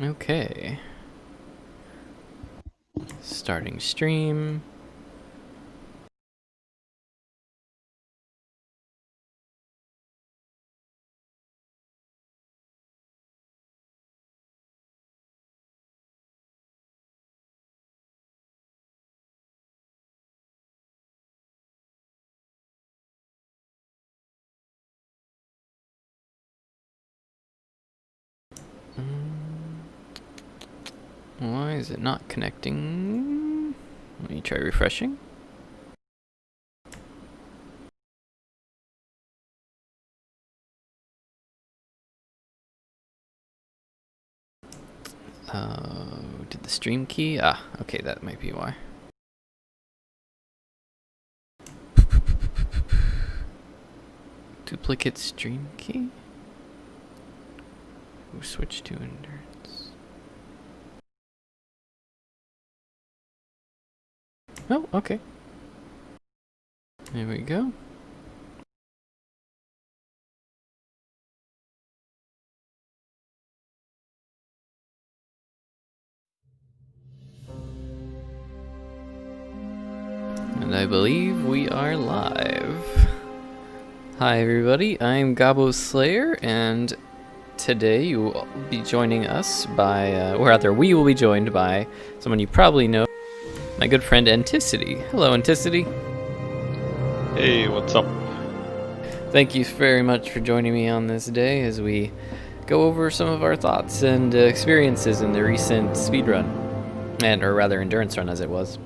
Okay. Starting stream. Why is it not connecting? Let me try refreshing. Did the stream key? Ah, okay, that might be why. Duplicate stream key? Switch to endurance. Oh, okay. There we go. And I believe we are live. Hi everybody, I'm Gobbo Slayer, and today you will be joining us by, or rather we will be joined by someone you probably know, my good friend Enticity. Hello Enticity. Hey, what's up? Thank you very much for joining me on this day as we go over some of our thoughts and experiences in the recent speedrun, or rather endurance run as it was.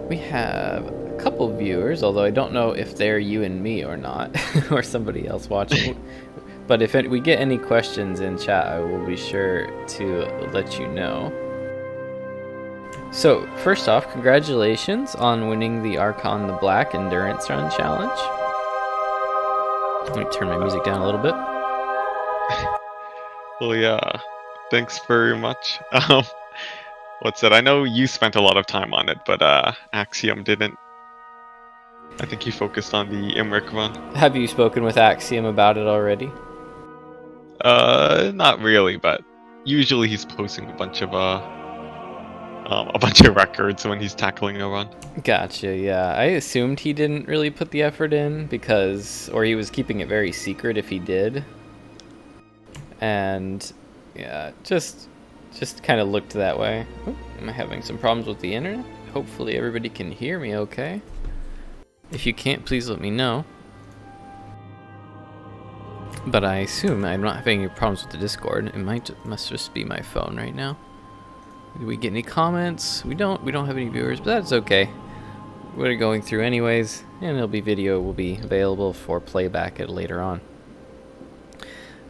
We have a couple viewers, although I don't know if they're you and me or not, or somebody else watching. But if we get any questions in chat, I will be sure to let you know. So, first off, congratulations on winning the Archon the Black Endurance Run Challenge. Let me turn my music down a little bit. Well, yeah, thanks very much. What's it? I know you spent a lot of time on it, but Axiom didn't. I think he focused on the Imric run. Have you spoken with Axiom about it already? Not really, but usually he's posting a bunch of records when he's tackling a run. Gotcha, yeah. I assumed he didn't really put the effort in or he was keeping it very secret if he did. And yeah, just kind of looked that way. Oh, am I having some problems with the internet? Hopefully everybody can hear me okay. If you can't, please let me know. But I assume I'm not having any problems with the Discord. It must just be my phone right now. Did we get any comments? We don't have any viewers, but that's okay. We're going through anyways, and video will be available for playback at later on.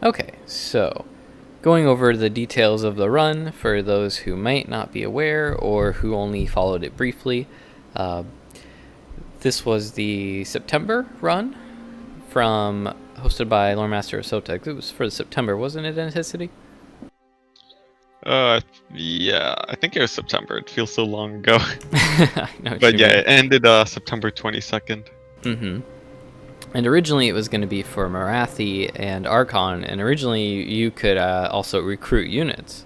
Okay, so going over the details of the run for those who might not be aware or who only followed it briefly. This was the September run hosted by Lore Master Sotex. It was for the September, wasn't it, Enticity? Yeah, I think it was September. It feels so long ago. I know but yeah, it ended September 22nd. Mm-hmm. And originally it was going to be for Marathi and Archon, and originally you could also recruit units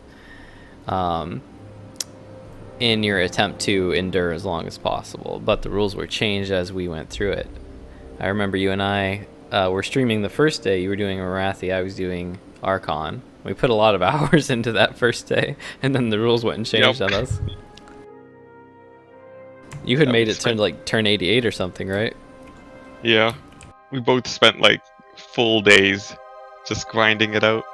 in your attempt to endure as long as possible, but the rules were changed as we went through it. I remember you and I were streaming the first day. You were doing Marathi, I was doing Archon. We put a lot of hours into that first day, and then the rules went and changed on us. You had made it turn 88 or something, right? Yeah. We both spent like full days just grinding it out.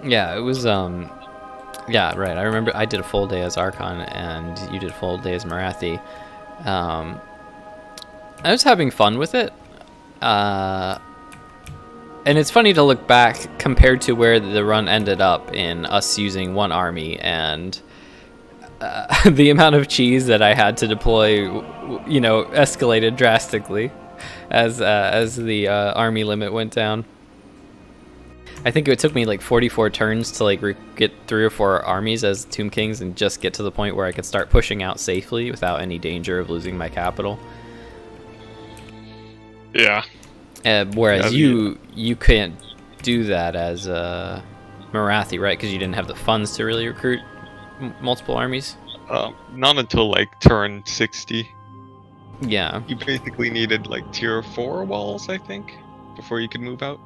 Yeah, it was yeah, right. I remember I did a full day as Archon and you did a full day as Marathi. I was having fun with it. And it's funny to look back compared to where the run ended up in us using one army and the amount of cheese that I had to deploy, escalated drastically as the army limit went down. I think it took me like 44 turns to get 3 or 4 armies as Tomb Kings and just get to the point where I could start pushing out safely without any danger of losing my capital. Yeah. Whereas you can't do that as Marathi, right? Because you didn't have the funds to really recruit multiple armies. Not until like turn 60. Yeah. You basically needed like tier 4 walls, I think, before you could move out.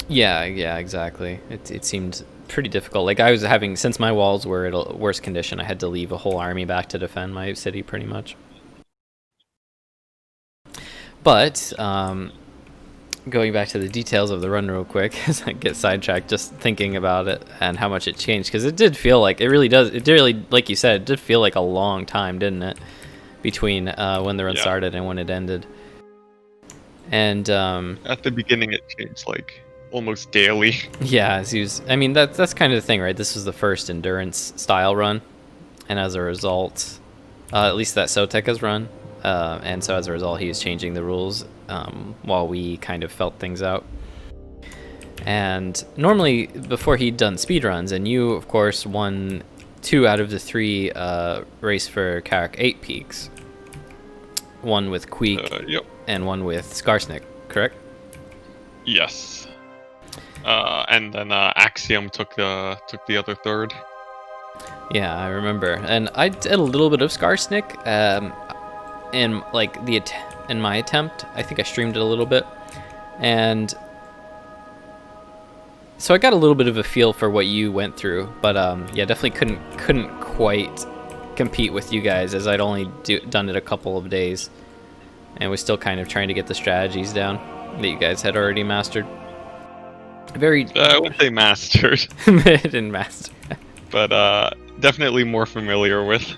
Yeah, exactly. It seemed pretty difficult. Like I was having, since my walls were at a worse condition, I had to leave a whole army back to defend my city pretty much. But going back to the details of the run real quick, as I get sidetracked just thinking about it and how much it changed, because it did feel like, it did really, like you said, it did feel like a long time, didn't it? Between when the run started and when it ended. And at the beginning it changed like almost daily. Yeah, I mean that's kind of the thing, right? This was the first endurance style run, and as a result, at least that Sotek has run, and so as a result, he was changing the rules while we kind of felt things out. And normally, before he'd done speed runs, and you, of course, won 2 out of the 3 race for Karak 8 peaks. One with Queek Yep. and one with Skarsnik, correct? Yes. And then Axiom took the other third. Yeah, I remember, and I did a little bit of Skarsnik, in like in my attempt. I think I streamed it a little bit, and so I got a little bit of a feel for what you went through. But yeah, definitely couldn't quite compete with you guys, as I'd only done it a couple of days, and was still kind of trying to get the strategies down that you guys had already mastered. Very. I wouldn't say mastered. Didn't master. But definitely more familiar with.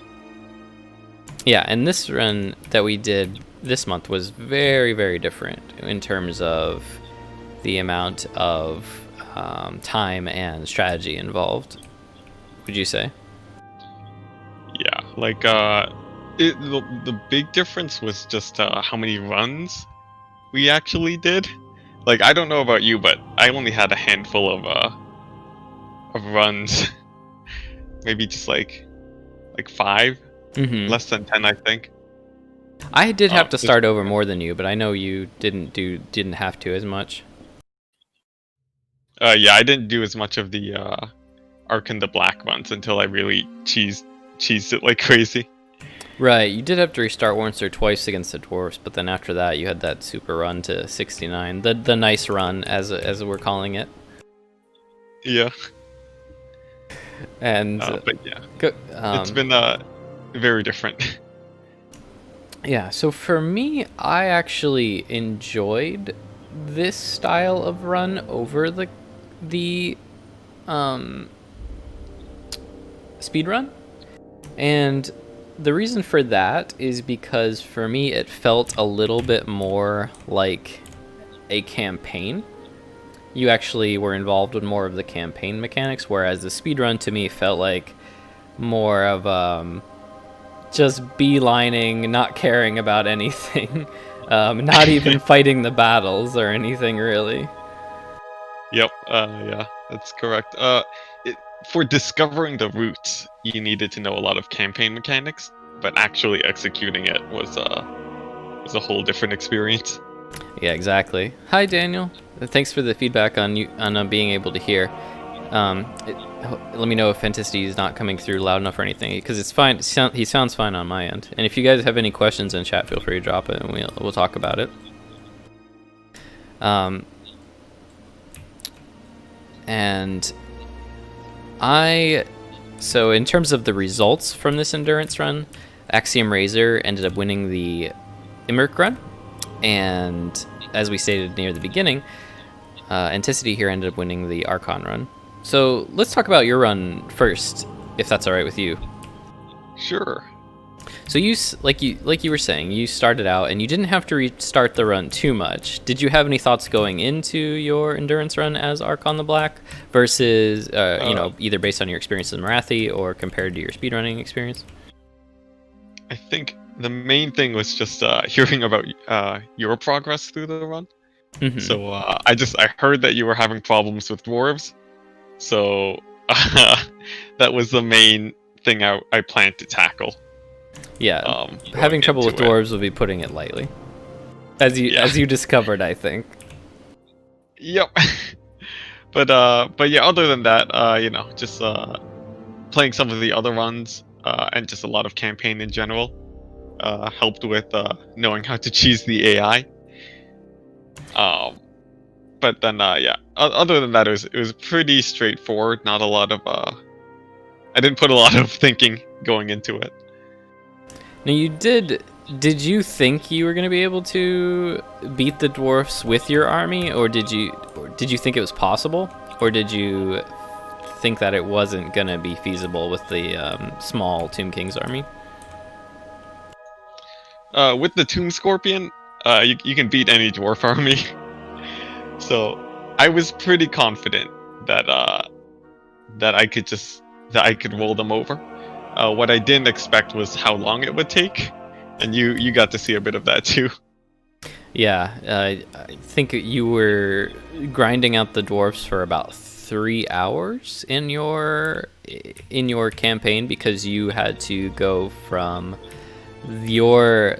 Yeah, and this run that we did this month was very, very different in terms of the amount of time and strategy involved. Would you say? Yeah, like the big difference was just how many runs we actually did. Like, I don't know about you, but I only had a handful of runs. Maybe just like 5, less than 10, I think. I did have to start over more than you, but I know you didn't have to as much. Yeah, I didn't do as much of the Ark and the Black runs until I really cheesed it like crazy. Right, you did have to restart once or twice against the dwarves, but then after that you had that super run to 69, the nice run as we're calling it. Yeah. And but yeah, it's been very different. Yeah, so for me, I actually enjoyed this style of run over the speed run, and the reason for that is because for me it felt a little bit more like a campaign. You actually were involved with more of the campaign mechanics, whereas the speedrun to me felt like more of just beelining, not caring about anything, not even fighting the battles or anything really. Yep, yeah, that's correct. For discovering the routes, you needed to know a lot of campaign mechanics, but actually executing it was a whole different experience. Yeah, exactly. Hi, Daniel. Thanks for the feedback on being able to hear. Let me know if Enticity is not coming through loud enough or anything, because it's fine. He sounds fine on my end. And if you guys have any questions in chat, feel free to drop it, and we'll talk about it. And so in terms of the results from this endurance run, Axiom Razor ended up winning the Immerk run, and as we stated near the beginning, Enticity here ended up winning the Archon run. So let's talk about your run first, if that's all right with you. Sure. So like you were saying, you started out and you didn't have to restart the run too much. Did you have any thoughts going into your endurance run as Archon the Black versus either based on your experience in Marathi or compared to your speedrunning experience? I think the main thing was just hearing about your progress through the run. Mm-hmm. So I heard that you were having problems with dwarves, so that was the main thing I planned to tackle. Yeah, having trouble with dwarves would be putting it lightly, as you discovered, I think. Yep. But yeah, other than that, just playing some of the other runs, and just a lot of campaign in general, helped with knowing how to cheese the AI. Um, but then yeah, other than that, it was pretty straightforward. Not a lot of I didn't put a lot of thinking going into it. Now did you think you were going to be able to beat the dwarfs with your army, or did you think it was possible, or did you think that it wasn't going to be feasible with the small Tomb King's army? With the Tomb Scorpion, you can beat any dwarf army. So I was pretty confident that that I could roll them over. What I didn't expect was how long it would take, and you got to see a bit of that too. Yeah, I think you were grinding out the dwarfs for about 3 hours in your campaign, because you had to go from you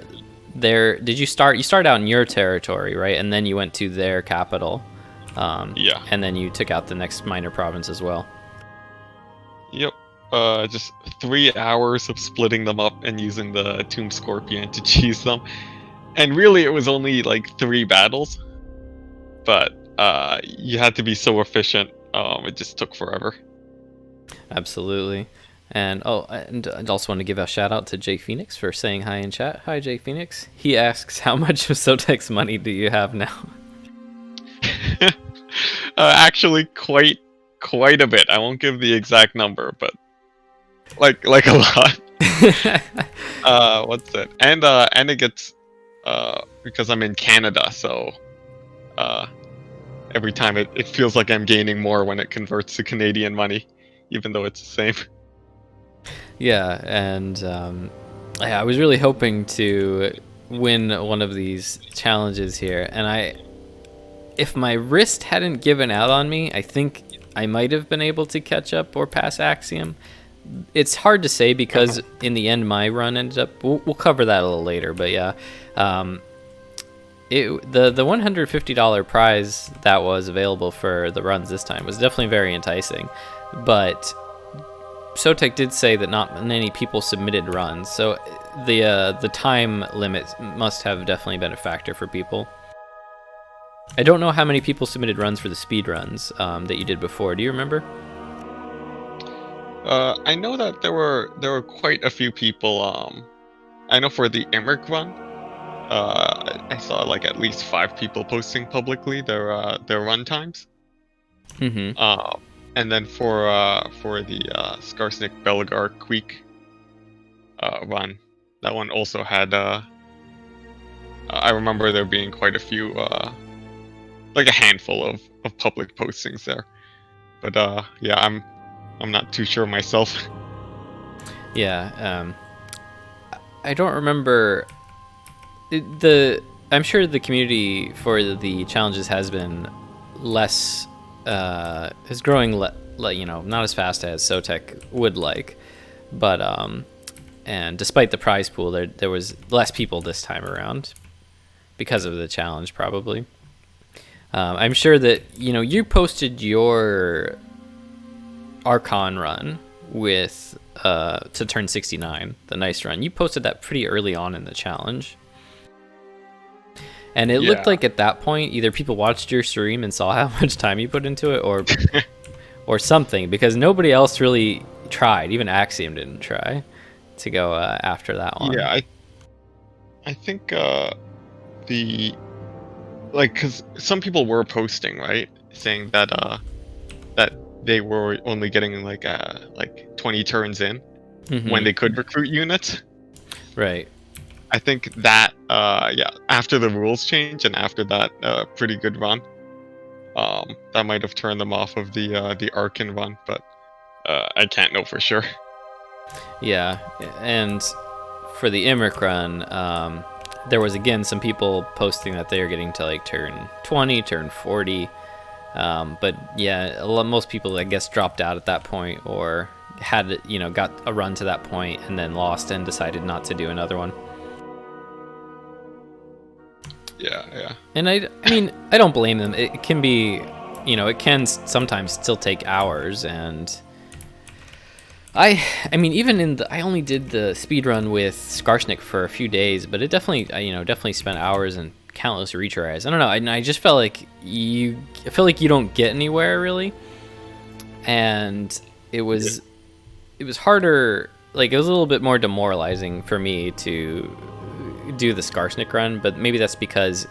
started out in your territory, right? And then you went to their capital. Yeah. And then you took out the next minor province as well. Yep. Just 3 hours of splitting them up and using the Tomb Scorpion to cheese them. And really, it was only like 3 battles. But you had to be so efficient. It just took forever. Absolutely. And I also want to give a shout out to Jay Phoenix for saying hi in chat. Hi, Jay Phoenix. He asks, how much of Sotek's money do you have now? Actually, quite a bit. I won't give the exact number, but like a lot. What's it? And it gets because I'm in Canada, so every time it feels like I'm gaining more when it converts to Canadian money, even though it's the same. Yeah, and I was really hoping to win one of these challenges here, and if my wrist hadn't given out on me, I think I might have been able to catch up or pass Axiom. It's hard to say because in the end my run ended up. We'll cover that a little later, but yeah, the $150 prize that was available for the runs this time was definitely very enticing, but Sotek did say that not many people submitted runs, so the time limit must have definitely been a factor for people. I don't know how many people submitted runs for the speed runs that you did before. Do you remember? I know that there were quite a few people. I know for the Emmerich run, I saw like at least 5 people posting publicly their run times. Mm-hmm. And then for the Skarsnik Belagar Queek run, that one also had. I remember there being quite a few, like a handful of public postings there. But yeah, I'm not too sure myself. Yeah, I don't remember. I'm sure the community for the challenges has been less. Is growing, not as fast as Sotek would like, but and despite the prize pool, there was less people this time around because of the challenge, probably. I'm sure that you posted your Archon run with to turn 69, the nice run. You posted that pretty early on in the challenge. And it looked like at that point, either people watched your stream and saw how much time you put into it, or something, because nobody else really tried. Even Axiom didn't try to go after that one. Yeah, I think because some people were posting, right, saying that that they were only getting like 20 turns in when they could recruit units. Right. I think that after the rules change and after that pretty good run, that might have turned them off of the Arkan run, but I can't know for sure. Yeah, and for the Emmerich run, there was again some people posting that they are getting to like turn 20, turn 40, but yeah, most people I guess dropped out at that point, or had got a run to that point and then lost and decided not to do another one. Yeah. And I mean, I don't blame them. It can be it can sometimes still take hours. And I mean, even I only did the speed run with Skarsnik for a few days, but it definitely spent hours and countless retries. I don't know. I just felt like you don't get anywhere really, and it was harder. Like, it was a little bit more demoralizing for me to do the Skarsnik run, but maybe that's because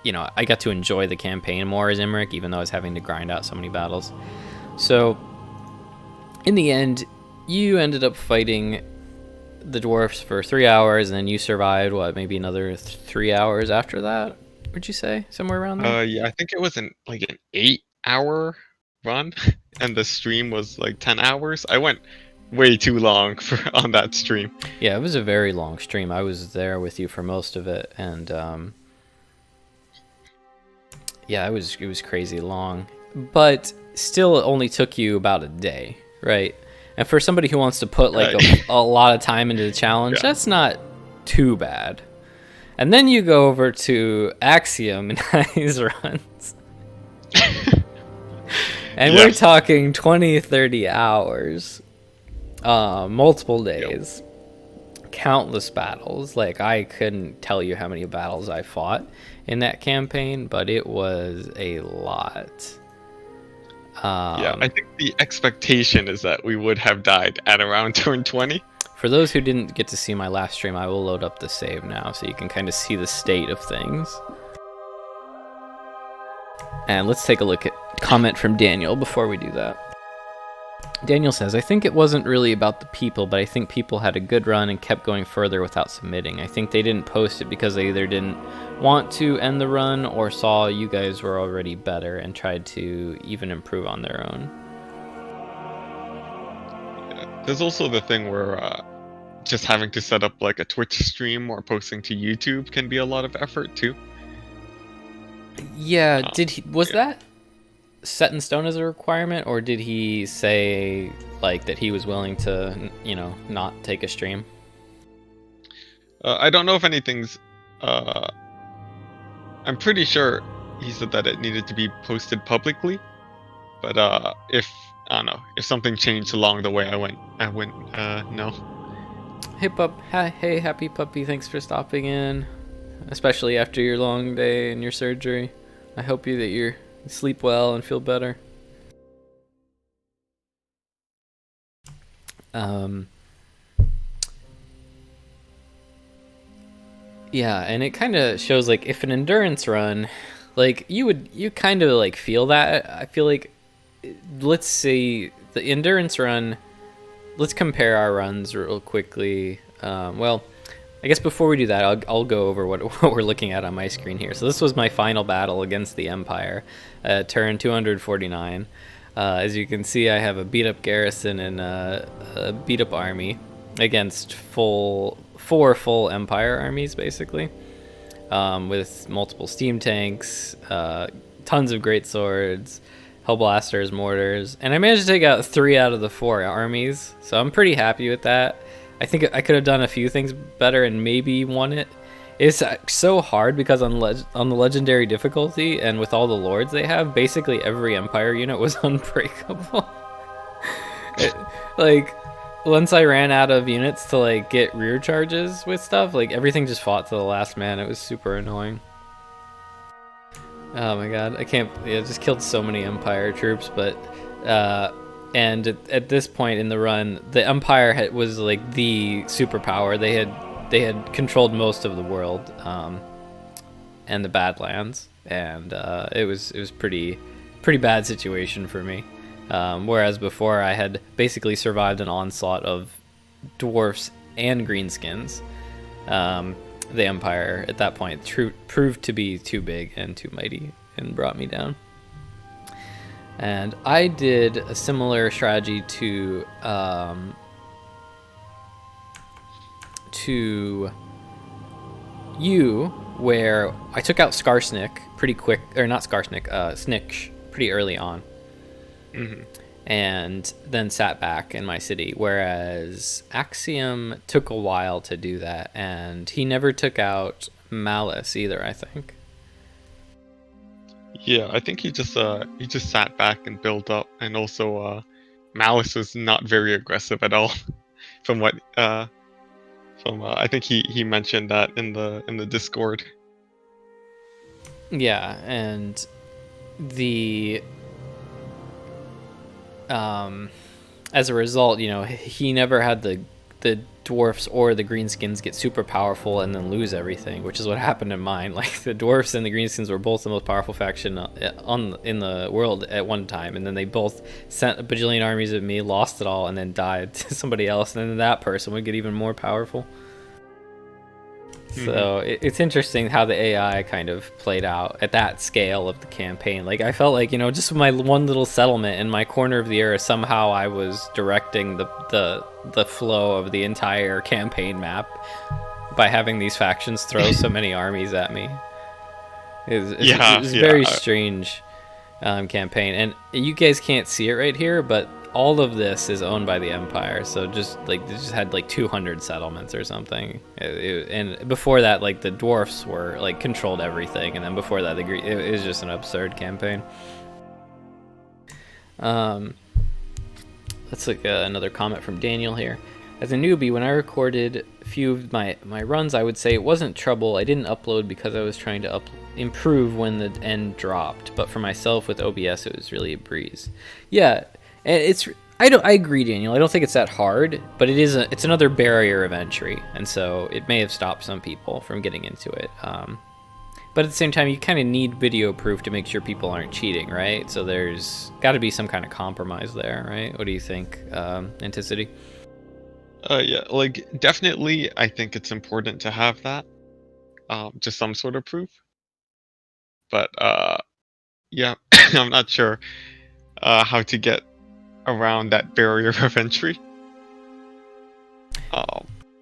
I got to enjoy the campaign more as Imrik, even though I was having to grind out so many battles. So in the end, you ended up fighting the dwarfs for 3 hours, and then you survived maybe another 3 hours after that, would you say? Somewhere around there? Yeah, I think it was an 8-hour run, and the stream was like 10 hours. I went way too long on that stream. Yeah, it was a very long stream. I was there with you for most of it, and yeah, it was crazy long, but still it only took you about a day, right? And for somebody who wants to put like a lot of time into the challenge, that's not too bad. And then you go over to Axiom and these runs. And we're talking 20, 30 hours, multiple days, countless battles. Like, I couldn't tell you how many battles I fought in that campaign, but it was a lot. Yeah, I think the expectation is that we would have died at around turn 20. For those who didn't get to see my last stream, I will load up the save now so you can kind of see the state of things. And let's take a look at comment from Daniel before we do that. Daniel says, I think it wasn't really about the people, but I think people had a good run and kept going further without submitting. I think they didn't post it because they either didn't want to end the run or saw you guys were already better and tried to even improve on their own. Yeah, there's also the thing where just having to set up like a Twitch stream or posting to YouTube can be a lot of effort too. Yeah, was that set in stone as a requirement, or did he say like that he was willing to, not take a stream? I don't know if anything's. I'm pretty sure he said that it needed to be posted publicly, but if I don't know if something changed along the way, I went no. Hey pup, hey happy puppy, thanks for stopping in, especially after your long day and your surgery. I hope that you sleep well and feel better. Yeah, and it kind of shows like if an endurance run, like you kind of like feel that. I feel like, let's say the endurance run, let's compare our runs real quickly. Well, I guess before we do that, I'll go over what we're looking at on my screen here. So this was my final battle against the Empire, turn 249. As you can see, I have a beat-up garrison and a beat-up army against four full Empire armies, basically, with multiple steam tanks, tons of great swords, hellblasters, mortars, and I managed to take out 3 out of the 4 armies, so I'm pretty happy with that. I think I could have done a few things better and maybe won it. It's so hard because on the legendary difficulty and with all the lords they have, basically every Empire unit was unbreakable. Like, once I ran out of units to like get rear charges with stuff, like everything just fought to the last man. It was super annoying. Oh my god, I just killed so many Empire troops, but and at this point in the run, the Empire was like the superpower. They had controlled most of the world, and the Badlands, and it was pretty bad situation for me. Whereas before, I had basically survived an onslaught of dwarfs and greenskins. The Empire at that point proved to be too big and too mighty and brought me down. And I did a similar strategy to you, where I took out Skarsnik pretty quick, or not Skarsnik, Sniksh pretty early on. Mm-hmm. And then sat back in my city, whereas Axiom took a while to do that, and he never took out Malice either, I think. Yeah, I think he just sat back and built up, and also Malice was not very aggressive at all, from what I think he mentioned that in the Discord. Yeah, and the as a result, he never had the dwarfs or the greenskins get super powerful and then lose everything, which is what happened in mine. Like the dwarfs and the greenskins were both the most powerful faction in the world at one time, and then they both sent a bajillion armies at me, lost it all, and then died to somebody else, and then that person would get even more powerful. So it's interesting how the AI kind of played out at that scale of the campaign. Like I felt like, just with my one little settlement in my corner of the area, somehow I was directing the flow of the entire campaign map by having these factions throw so many armies at me. It was very strange campaign, and you guys can't see it right here, but all of this is owned by the Empire. So they just had like 200 settlements or something. And before that, like the dwarfs were like controlled everything, and then before that, it was just an absurd campaign. Let's look at another comment from Daniel here. As a newbie, when I recorded a few of my runs, I would say it wasn't trouble. I didn't upload because I was trying to improve when the end dropped. But for myself with OBS, it was really a breeze. Yeah. And I agree, Daniel. I don't think it's that hard, but it's another barrier of entry, and so it may have stopped some people from getting into it. But at the same time, you kind of need video proof to make sure people aren't cheating, right? So there's got to be some kind of compromise there, right? What do you think, Enticity? Yeah, like definitely, I think it's important to have that, just some sort of proof. But yeah, I'm not sure how to get around that barrier of entry.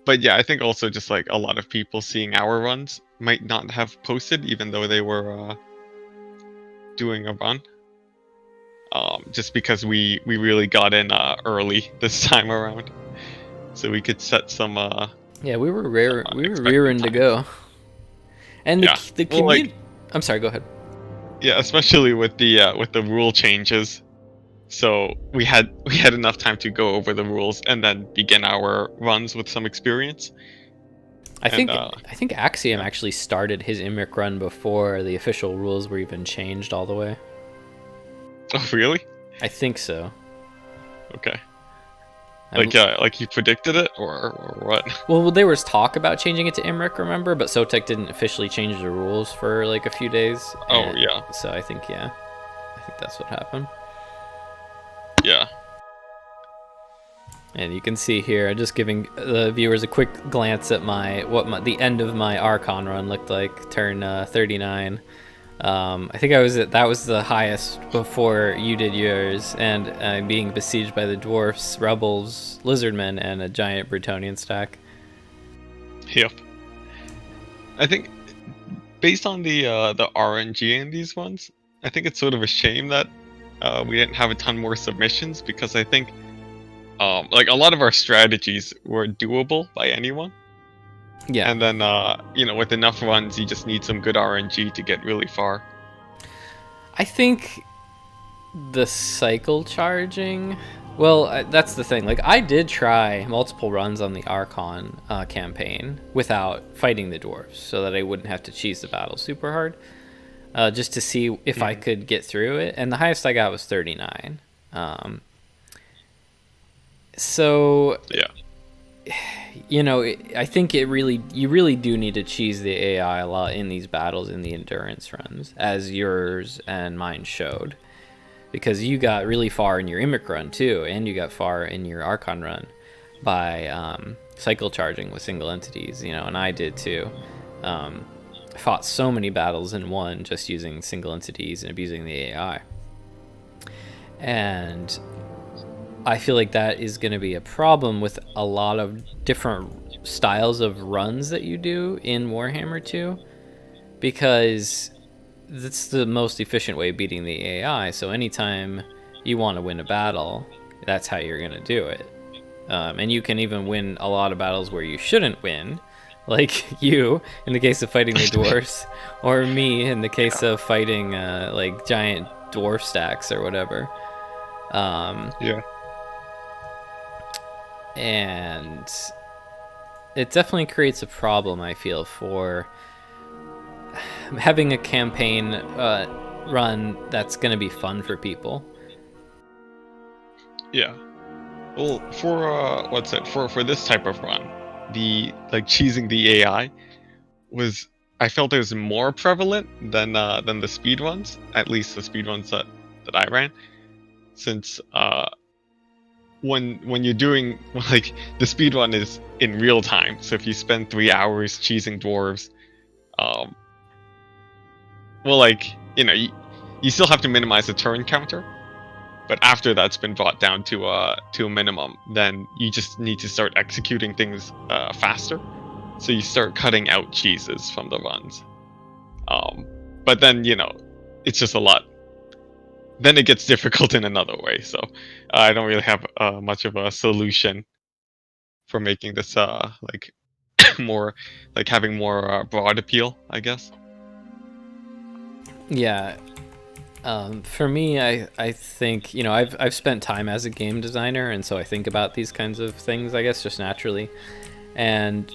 But yeah, I think also just like a lot of people seeing our runs might not have posted, even though they were doing a run. Just because we really got in early this time around, so we could set some. Yeah, we were rearing to go. And the community. Well, like, I'm sorry. Go ahead. Yeah, especially with the rule changes. So we had enough time to go over the rules and then begin our runs with some experience. I think Axiom actually started his Imric run before the official rules were even changed all the way. Oh, really? I think so. Okay. Like he predicted it, or what? Well, there was talk about changing it to Imric, remember? But Sotek didn't officially change the rules for like a few days. Oh, yeah. So I think that's what happened. Yeah. And you can see here, just giving the viewers a quick glance at the end of my Archon run looked like, turn 39. I think that was the highest before you did yours, and being besieged by the dwarfs, rebels, lizardmen, and a giant Bretonnian stack. Yep. I think based on the RNG in these ones, I think it's sort of a shame that we didn't have a ton more submissions, because I think like a lot of our strategies were doable by anyone. Yeah. And then with enough runs, you just need some good RNG to get really far. I think the cycle charging, well, that's the thing. Like I did try multiple runs on the Archon campaign without fighting the dwarves, so that I wouldn't have to cheese the battle super hard. Just to see if I could get through it, and the highest I got was 39. So yeah, I think you really do need to cheese the AI a lot in these battles, in the endurance runs, as yours and mine showed, because you got really far in your Imric run too, and you got far in your Archon run by cycle charging with single entities, and I did too. Fought so many battles in one just using single entities and abusing the AI. And I feel like that is going to be a problem with a lot of different styles of runs that you do in Warhammer 2, because that's the most efficient way of beating the AI. So anytime you want to win a battle, that's how you're going to do it. And you can even win a lot of battles where you shouldn't win, like you in the case of fighting the dwarfs, or me in the case of fighting like giant dwarf stacks or whatever. Yeah. And it definitely creates a problem, I feel, for having a campaign run that's going to be fun for people. Yeah. Well, for for this type of run, the like cheesing the AI I felt it was more prevalent than the speed runs, at least the speed runs that I ran, since when you're doing like the speed run is in real time, so if you spend 3 hours cheesing dwarves, um, well, like you still have to minimize the turn counter. But after that's been brought down to a minimum, then you just need to start executing things faster. So you start cutting out cheeses from the runs. But then it's just a lot. Then it gets difficult in another way. So I don't really have much of a solution for making this like more like having more broad appeal, I guess. Yeah. For me, I think I've spent time as a game designer, and so I think about these kinds of things, I guess, just naturally. And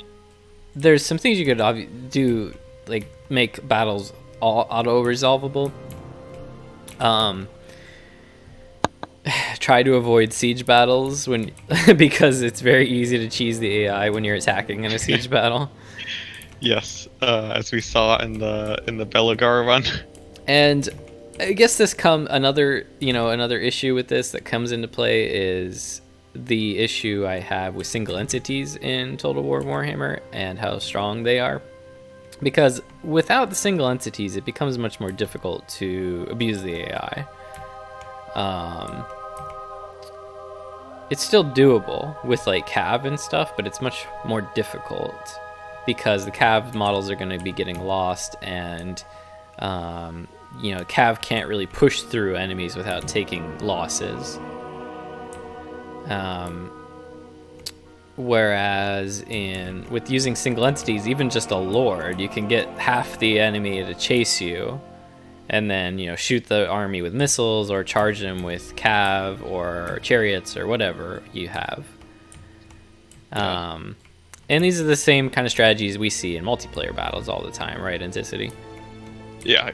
there's some things you could do, like make battles all auto-resolvable. Try to avoid siege battles when because it's very easy to cheese the AI when you're attacking in a siege battle. Yes, as we saw in the Belagar run. And I guess another issue with this that comes into play is the issue I have with single entities in Total War Warhammer and how strong they are. Because without the single entities, it becomes much more difficult to abuse the AI. It's still doable with like Cav and stuff, but it's much more difficult because the Cav models are going to be getting lost, and Cav can't really push through enemies without taking losses. Whereas with using single entities, even just a Lord, you can get half the enemy to chase you, and then shoot the army with missiles or charge them with Cav or chariots or whatever you have. And these are the same kind of strategies we see in multiplayer battles all the time, right, Enticity? Yeah,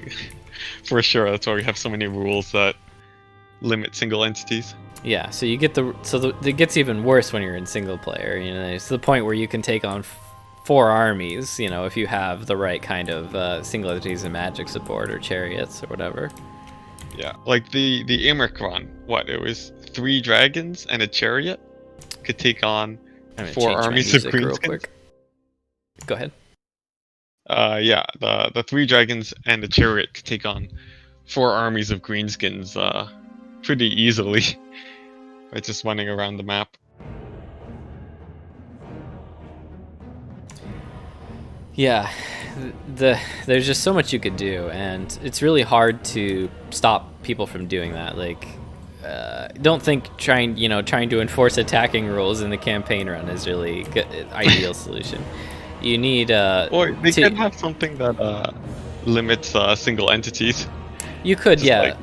for sure. That's why we have so many rules that limit single entities. Yeah, so it gets even worse when you're in single player. It's the point where you can take on 4 armies, if you have the right kind of single entities and magic support or chariots or whatever. Yeah, like the Imric run, it was 3 dragons and a chariot could take on 4 armies of greenskins. Go ahead. Yeah, the 3 dragons and the chariot could take on 4 armies of greenskins pretty easily by just running around the map. Yeah, there's just so much you could do, and it's really hard to stop people from doing that. Like, don't think trying to enforce attacking rules in the campaign run is really good, ideal solution. You need or they could have something that limits single entities. You could, yeah.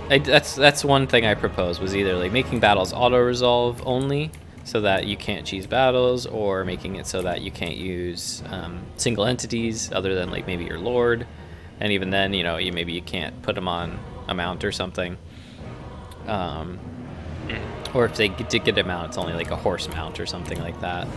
Yeah. That's one thing I proposed, was either like making battles auto-resolve only, so that you can't cheese battles, or making it so that you can't use single entities other than like maybe your Lord, and even then maybe you can't put them on a mount or something, or if they did get a mount, it's only like a horse mount or something like that.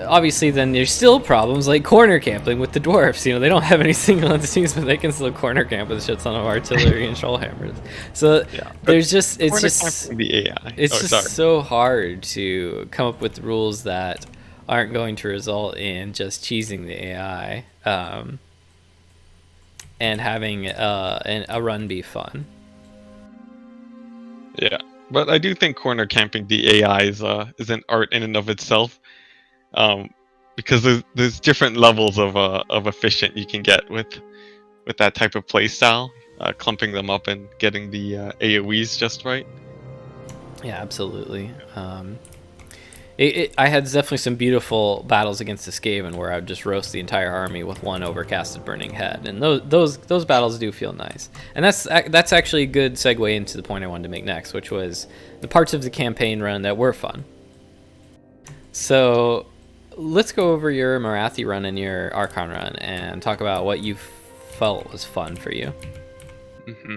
Obviously, then there's still problems like corner camping with the dwarfs. They don't have any single entities, but they can still corner camp with a shit ton of artillery and troll hammers. So yeah, it's just the AI. So hard to come up with rules that aren't going to result in just cheesing the AI, and having a run be fun. Yeah, but I do think corner camping the AI is an art in and of itself. Because there's different levels of efficient you can get with that type of playstyle, clumping them up and getting the AoEs just right. Yeah, absolutely. I had definitely some beautiful battles against the Skaven where I would just roast the entire army with one overcasted burning head, and those battles do feel nice. And that's actually a good segue into the point I wanted to make next, which was the parts of the campaign run that were fun. So let's go over your Marathi run and your Archon run and talk about what you felt was fun for you. Mm-hmm.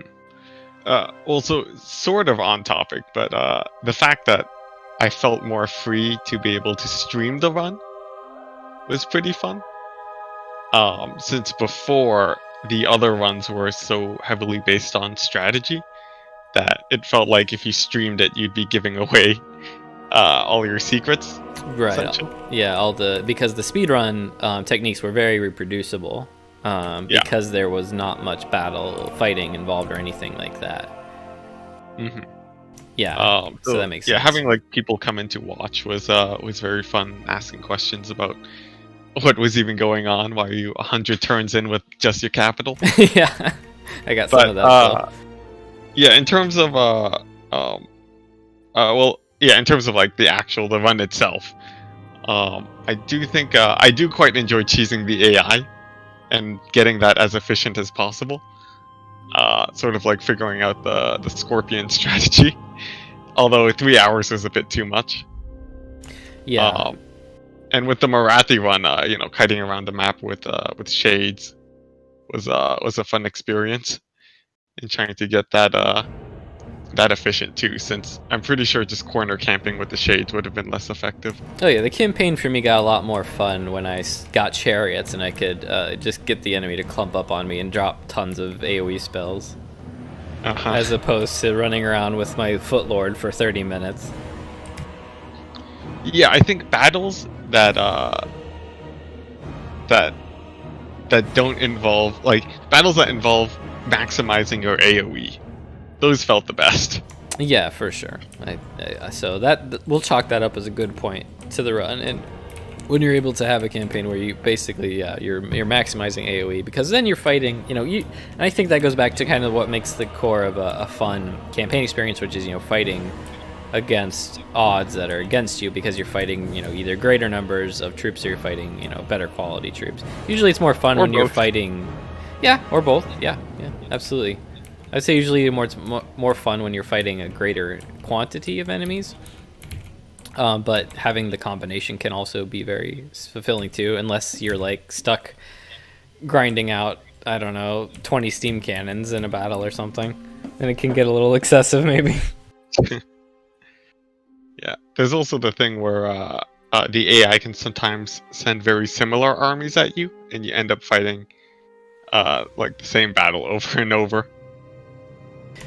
Also, sort of on topic, but the fact that I felt more free to be able to stream the run was pretty fun. Since before, the other runs were so heavily based on strategy that it felt like if you streamed it, you'd be giving away all your secrets. Right. Yeah, because the speedrun techniques were very reproducible. Because there was not much battle fighting involved or anything like that. Mm-hmm. Yeah, so that makes sense. Yeah, having like people come in to watch was very fun. Asking questions about what was even going on. Why are you 100 turns in with just your capital? Yeah, I got some of that. Yeah, in terms of in terms of like the run itself, I do think I do quite enjoy cheesing the AI and getting that as efficient as possible. Sort of like figuring out the Scorpion strategy. Although 3 hours was a bit too much. Yeah. And with the Marathi run, kiting around the map with shades was a fun experience. And trying to get that efficient too, since I'm pretty sure just corner camping with the shades would have been less effective. Oh yeah, the campaign for me got a lot more fun when I got chariots and I could just get the enemy to clump up on me and drop tons of AoE spells. As opposed to running around with my Footlord for 30 minutes. Yeah, I think battles that don't involve battles that involve maximizing your AoE. Those felt the best. Yeah, for sure. So that we'll chalk that up as a good point to the run, and when you're able to have a campaign where you basically you're maximizing AoE, because then you're fighting, and I think that goes back to kind of what makes the core of a fun campaign experience, which is fighting against odds that are against you, because you're fighting either greater numbers of troops or you're fighting better quality troops. Usually it's more fun when you're fighting, or both. Yeah, absolutely. I'd say usually more fun when you're fighting a greater quantity of enemies. But having the combination can also be very fulfilling too, unless you're stuck grinding out, I don't know, 20 steam cannons in a battle or something. Then it can get a little excessive maybe. Yeah, there's also the thing where the AI can sometimes send very similar armies at you, and you end up fighting the same battle over and over.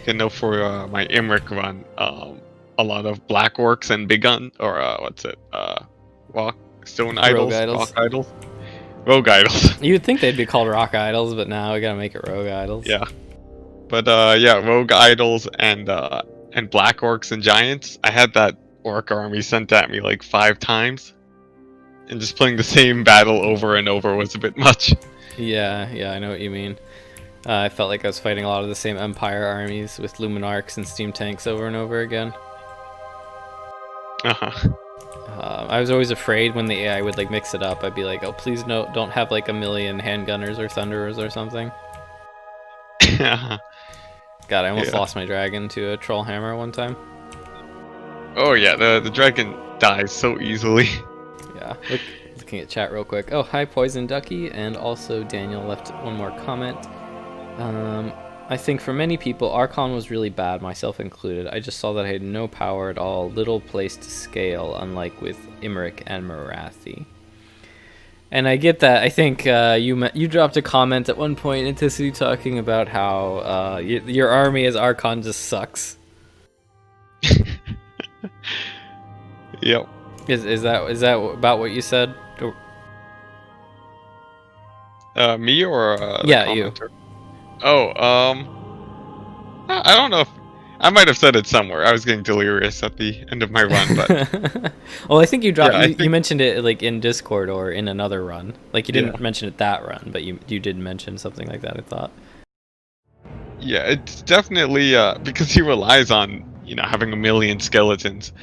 I know for my Imric run, a lot of black orcs and big gun, or rock idols. Rogue idols. You'd think they'd be called rock idols, but now we gotta make it rogue idols. Yeah, but rogue idols and black orcs and giants. I had that orc army sent at me 5 times, and just playing the same battle over and over was a bit much. Yeah, I know what you mean. I felt like I was fighting a lot of the same Empire armies with Luminarchs and steam tanks over and over again. I was always afraid when the AI would mix it up. I'd be like, oh, please no, don't have a million handgunners or thunderers or something. God, I almost lost my dragon to a troll hammer one time. Oh yeah, the dragon dies so easily. Yeah, looking at chat real quick. Oh, hi Poison Ducky, and also Daniel left one more comment. I think for many people, Archon was really bad, myself included. I just saw that I had no power at all, little place to scale, unlike with Imric and Marathi. And I get that. I think you dropped a comment at one point, Enticity, talking about how your army as Archon just sucks. Yep. Is that about what you said? Me or yeah, you. Oh, I don't know if I might have said it somewhere. I was getting delirious at the end of my run, but well, I think you dropped. You mentioned it in Discord or in another run. You didn't mention it that run, but you did mention something like that, I thought. Yeah, it's definitely because he relies on having a million skeletons.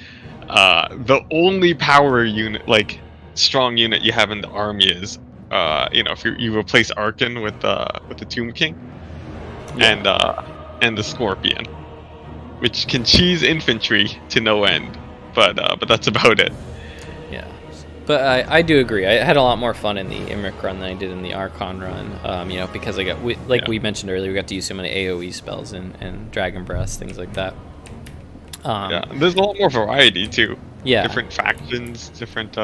the only power unit, like strong unit you have in the army is, if you replace Arkin with the Tomb King and the Scorpion, which can cheese infantry to no end, but that's about it. Yeah, but I do agree. I had a lot more fun in the Imric run than I did in the Archon run. Because we mentioned earlier, we got to use so many AOE spells and Dragon Breath, things like that. There's a lot more variety too. Yeah, different factions, different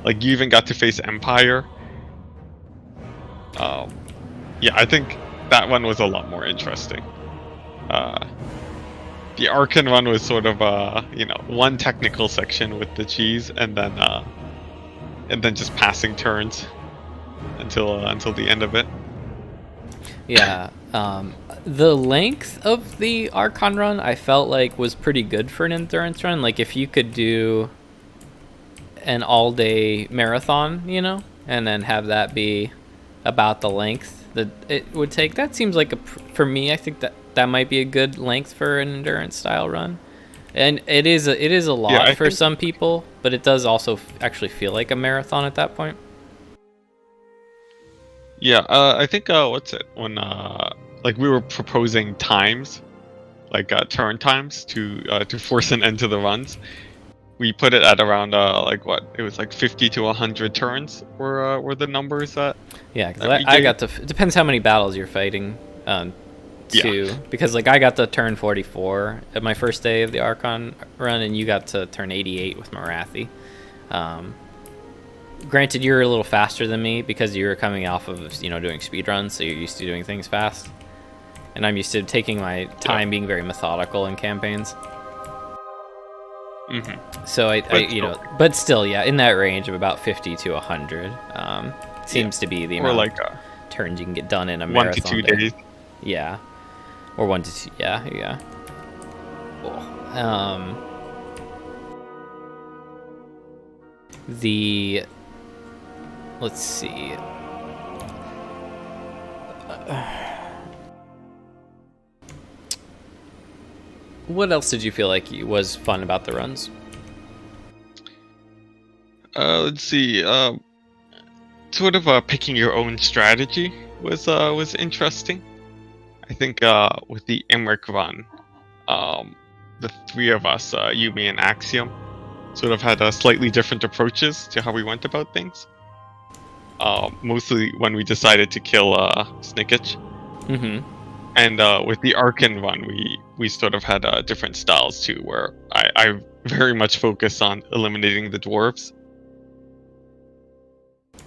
like you even got to face Empire. I think that one was a lot more interesting. The Arkan run was sort of one technical section with the cheese, and then just passing turns until the end of it. Yeah. The length of the Archon run I felt like was pretty good for an endurance run. Like if you could do an all-day marathon, and then have that be about the length that it would take. That seems like for me, I think that might be a good length for an endurance style run. And it is a lot for some people, but it does also actually feel like a marathon at that point. Yeah, I think what's it when like we were proposing times, like turn times to force an end to the runs. We put it at around like what it was like 50 to 100 turns were the numbers that. Yeah, because I got to. It depends how many battles you're fighting. Because like I got to turn 44 at my first day of the Archon run, and you got to turn 88 with Marathi. Granted, you're a little faster than me because you were coming off of doing speed runs, so you're used to doing things fast, and I'm used to taking my time, being very methodical in campaigns. Mm-hmm. So but still, yeah, in that range of about 50 to 100 seems to be the amount of turns you can get done in a marathon. 1 to 2 days. Yeah, or 1 to 2. Yeah. Cool. Let's see. What else did you feel like was fun about the runs? Let's see. Sort of picking your own strategy was interesting. I think with the Imric run, the three of us, Yumi and Axiom, sort of had slightly different approaches to how we went about things. Mostly when we decided to kill Snickich. Mm-hmm. And with the Arkan run, we sort of had different styles too, where I very much focus on eliminating the dwarves.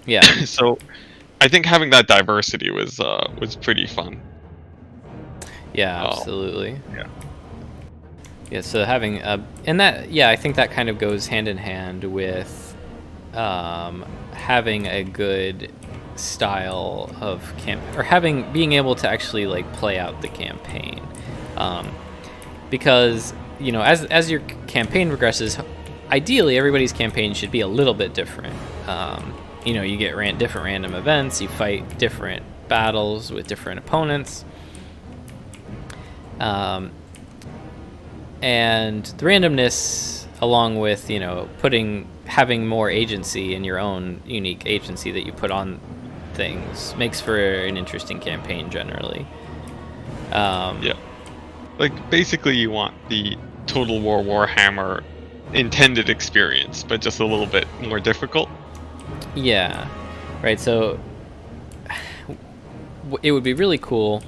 Yeah. So I think having that diversity was pretty fun. Yeah, absolutely. Yeah. Yeah, so having and that, I think that kind of goes hand in hand with having a good style of being able to actually like play out the campaign, because as your campaign progresses, ideally everybody's campaign should be a little bit different. You get different random events, you fight different battles with different opponents. And the randomness, along with having more agency in your own unique agency that you put on things, makes for an interesting campaign generally. Like basically you want the Total War Warhammer intended experience, but just a little bit more difficult. Yeah. Right. So it would be really cool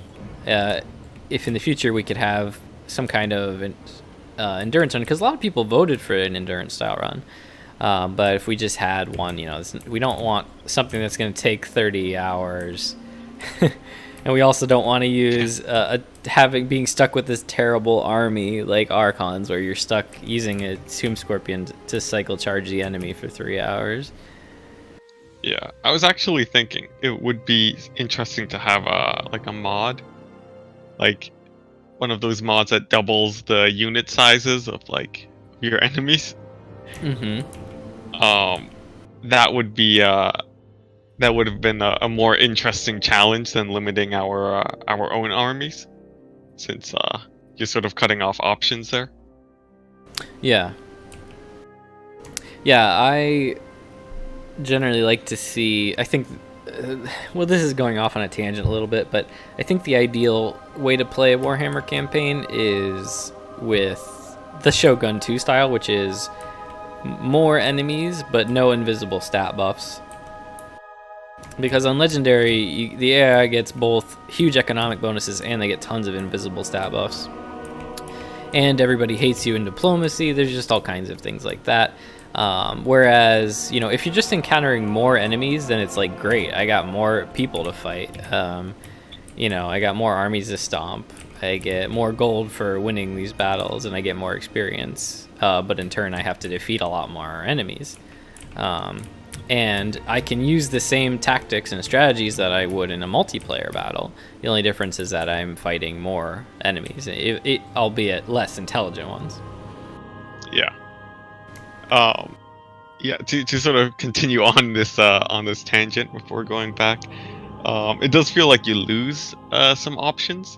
if in the future we could have some kind of endurance run, because a lot of people voted for an endurance style run. But if we just had one, we don't want something that's going to take 30 hours. And we also don't want to use being stuck with this terrible army like Archons, where you're stuck using a Tomb Scorpion to cycle charge the enemy for 3 hours. Yeah, I was actually thinking it would be interesting to have like a mod, like one of those mods that doubles the unit sizes of like your enemies. Mm-hmm. That would be that would have been a more interesting challenge than limiting our own armies, since you're sort of cutting off options there. Yeah. Yeah, I generally like to see. I think, well, this is going off on a tangent a little bit, but I think the ideal way to play a Warhammer campaign is with the Shogun 2 style, which is more enemies but no invisible stat buffs. Because on Legendary, the AI gets both huge economic bonuses and they get tons of invisible stat buffs. And everybody hates you in diplomacy. There's just all kinds of things like that. Whereas, if you're just encountering more enemies, then it's like, great, I got more people to fight. I got more armies to stomp. I get more gold for winning these battles, and I get more experience. But in turn, I have to defeat a lot more enemies. And I can use the same tactics and strategies that I would in a multiplayer battle. The only difference is that I'm fighting more enemies, albeit less intelligent ones. Yeah. Yeah. To sort of continue on this tangent before going back, it does feel like you lose some options.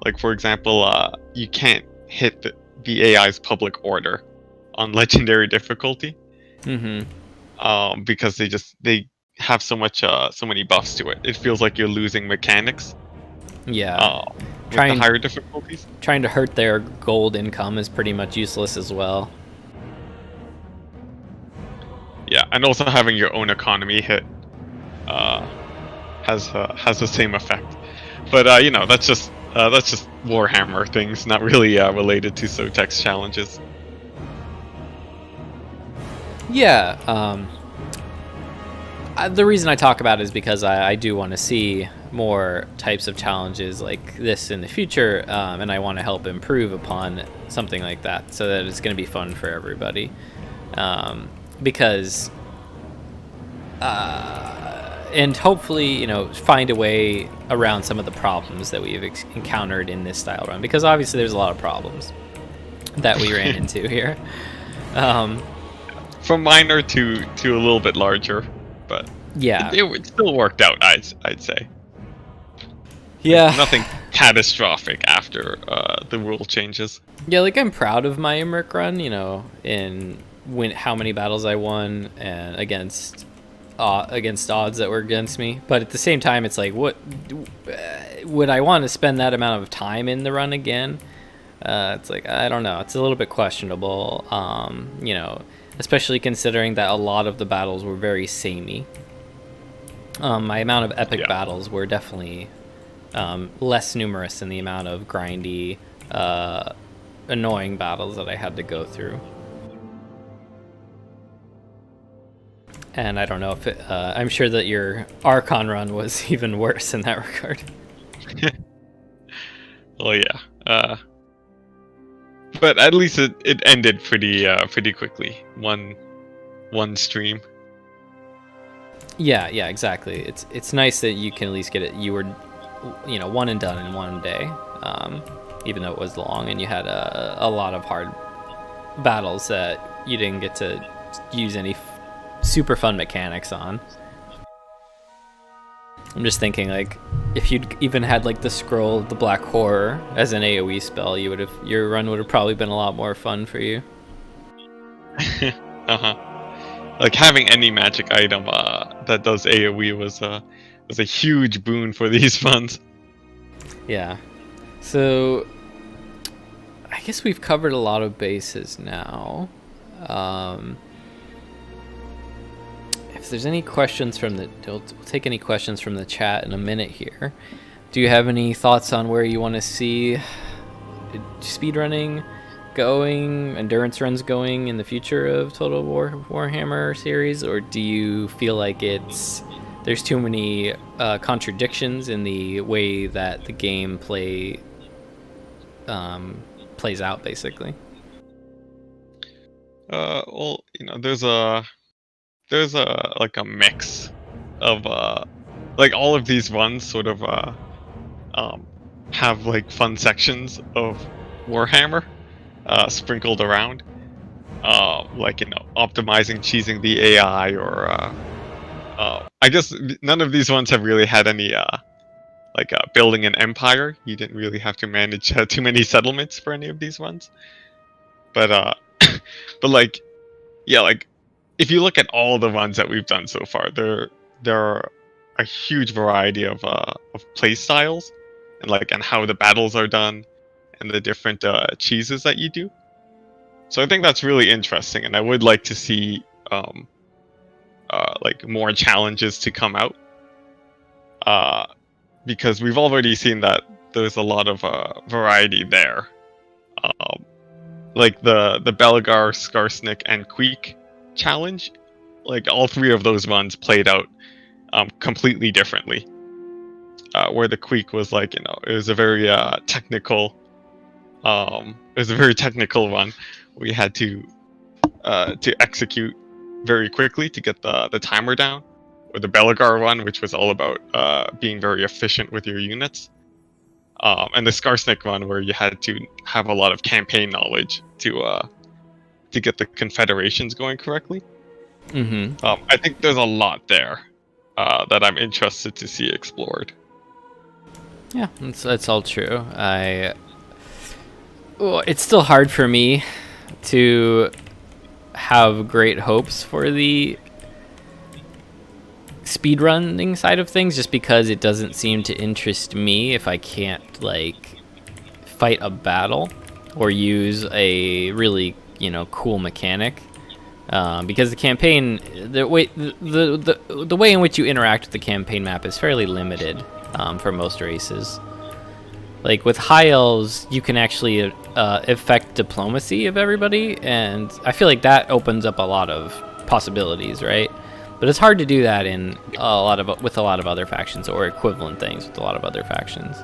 Like, for example, you can't hit the AI's public order on legendary difficulty. Mm-hmm. Because they have so many buffs to it. It feels like you're losing mechanics. Yeah. With the higher difficulties. Trying to hurt their gold income is pretty much useless as well. Yeah, and also having your own economy hit has the same effect. But that's just Warhammer things, not really related to Sotex challenges. Yeah, the reason I talk about it is because I do want to see more types of challenges like this in the future, and I want to help improve upon something like that so that it's going to be fun for everybody. Because, and hopefully, find a way around some of the problems that we've encountered in this style run, because obviously there's a lot of problems that we ran into here. From minor to a little bit larger, but yeah, it still worked out. I'd say. Yeah, nothing catastrophic after the rule changes. Yeah, like I'm proud of my Immerk run. In how many battles I won and against odds that were against me. But at the same time, it's like, what would I want to spend that amount of time in the run again? It's like, I don't know. It's a little bit questionable. Especially considering that a lot of the battles were very samey. My amount of epic battles were definitely less numerous than the amount of grindy, annoying battles that I had to go through. And I don't know if I'm sure that your Archon run was even worse in that regard. Well, yeah. But at least it ended pretty quickly. One stream. Yeah, exactly. It's nice that you can at least get it. You were, one and done in one day, even though it was long, and you had a lot of hard battles that you didn't get to use any super fun mechanics on. I'm just thinking, like, if you'd even had like the Scroll of the Black Horror as an AoE spell, your run would have probably been a lot more fun for you. Like having any magic item that does AoE was a huge boon for these runs. Yeah. So I guess we've covered a lot of bases now. If there's any questions we'll take any questions from the chat in a minute here. Do you have any thoughts on where you want to see speedrunning going, endurance runs going in the future of Total Warhammer series, or do you feel like there's too many contradictions in the way that the game plays out, basically? Well, there's like a mix of like all of these runs sort of have like fun sections of Warhammer sprinkled around, like optimizing, cheesing the AI, or I guess none of these ones have really had any like building an empire. You didn't really have to manage too many settlements for any of these ones, but but like, yeah, like if you look at all the runs that we've done so far, there are a huge variety of play styles and how the battles are done and the different cheeses that you do. So I think that's really interesting, and I would like to see more challenges to come out. Because we've already seen that there's a lot of variety there. Like the Belgar, Skarsnik, and Queek challenge, like all three of those runs played out completely differently. Where the Queek was it was a very technical, run. We had to execute very quickly to get the timer down. Or the Belgar one, which was all about being very efficient with your units. And the Skarsnik one, where you had to have a lot of campaign knowledge to get the confederations going correctly. Mm-hmm. I think there's a lot there that I'm interested to see explored. Yeah, that's all true. It's still hard for me to have great hopes for the speedrunning side of things, just because it doesn't seem to interest me if I can't fight a battle or use a really cool mechanic, because the campaign, the way in which you interact with the campaign map is fairly limited for most races. Like with high elves, you can actually affect diplomacy of everybody, and I feel like that opens up a lot of possibilities, right? But it's hard to do that with a lot of other factions, or equivalent things with a lot of other factions.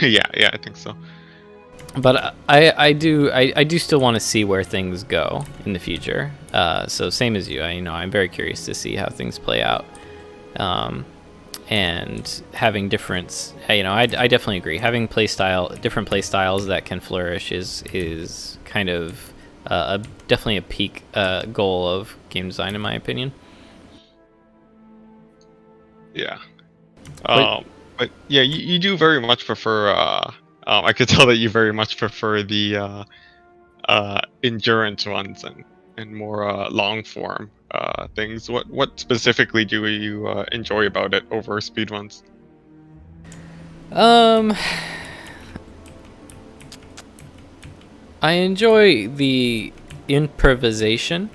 yeah, I think so. But I do still want to see where things go in the future. So same as you, I'm very curious to see how things play out. And having different, I definitely agree. Having different play styles that can flourish is kind of definitely a peak goal of game design, in my opinion. Yeah. But yeah, you do very much prefer. I could tell that you very much prefer the endurance ones and more long form things. What specifically do you enjoy about it over speed ones? I enjoy the improvisation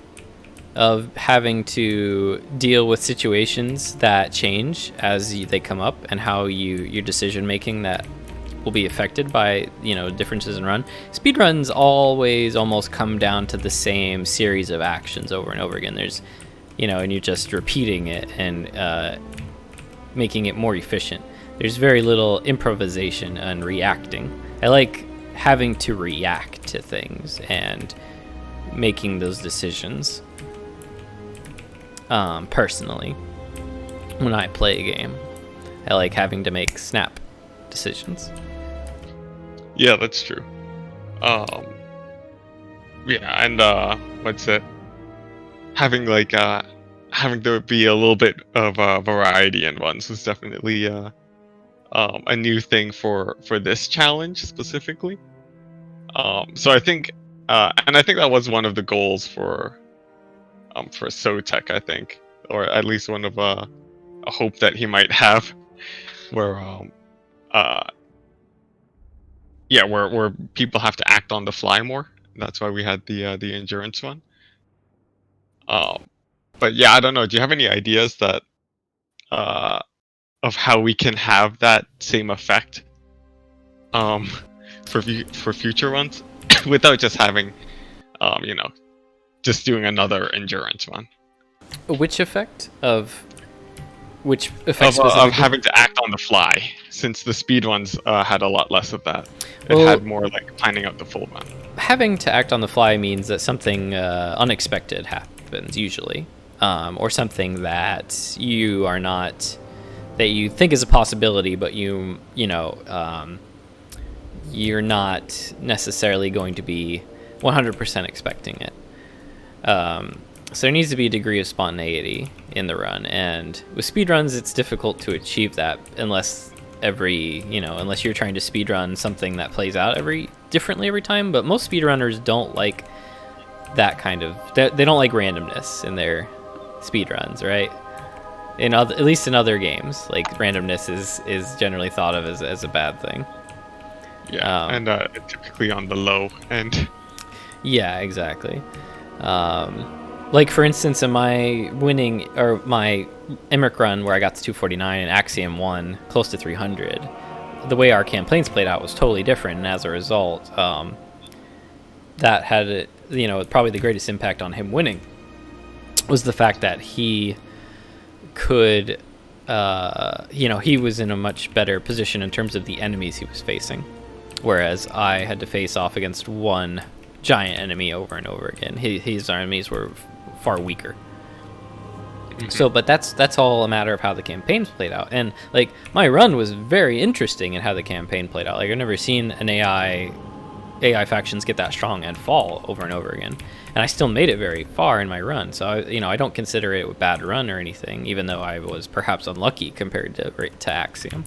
of having to deal with situations that change as they come up, and how your decision making that will be affected by differences in run. Speedruns always almost come down to the same series of actions over and over again. There's and you're just repeating it and making it more efficient. There's very little improvisation and reacting. I like having to react to things and making those decisions. Personally, when I play a game, I like having to make snap decisions. Yeah, that's true. Yeah, and what's it? Having having there be a little bit of variety in ones was definitely a new thing for this challenge specifically. So I think, and I think that was one of the goals for Sotek, I think, or at least one of a hope that he might have, where where people have to act on the fly more. That's why we had the endurance one. But yeah, I don't know. Do you have any ideas that of how we can have that same effect for future ones without just having just doing another endurance one? Which effect of having to act on the fly, since the speed ones had a lot less of that. It had more like planning out the full run. Having to act on the fly means that something unexpected happens usually, or something that you are not, that you think is a possibility, but you're not necessarily going to be 100% expecting it. So there needs to be a degree of spontaneity in the run, and with speedruns, it's difficult to achieve that unless you're trying to speedrun something that plays out every differently every time, but most speedrunners don't like that kind of... They don't like randomness in their speedruns, right? At least in other games, like randomness is generally thought of as a bad thing. Yeah, and typically on the low end. Yeah, exactly. Like for instance, in my my Emmerich run where I got to 249 and Axiom won close to 300, the way our campaigns played out was totally different, and as a result, that had probably the greatest impact on him winning was the fact that he could he was in a much better position in terms of the enemies he was facing, whereas I had to face off against one giant enemy over and over again. His enemies were far weaker. So, but that's all a matter of how the campaigns played out. And like my run was very interesting in how the campaign played out. Like I've never seen an AI factions get that strong and fall over and over again. And I still made it very far in my run. So I don't consider it a bad run or anything, even though I was perhaps unlucky compared to Axiom.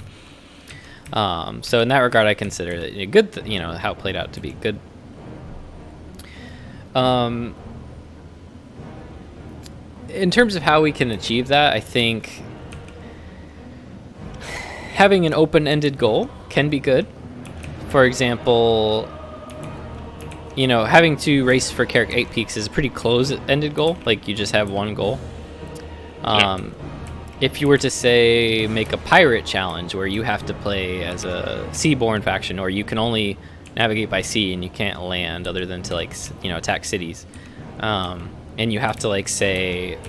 So in that regard, I consider it a good, how it played out to be good. In terms of how we can achieve that, I think having an open-ended goal can be good. For example, having to race for Carrick 8 Peaks is a pretty close-ended goal. Like, you just have one goal. If you were to, say, make a pirate challenge where you have to play as a seaborne faction, or you can only navigate by sea and you can't land other than to, attack cities, and you have to, say,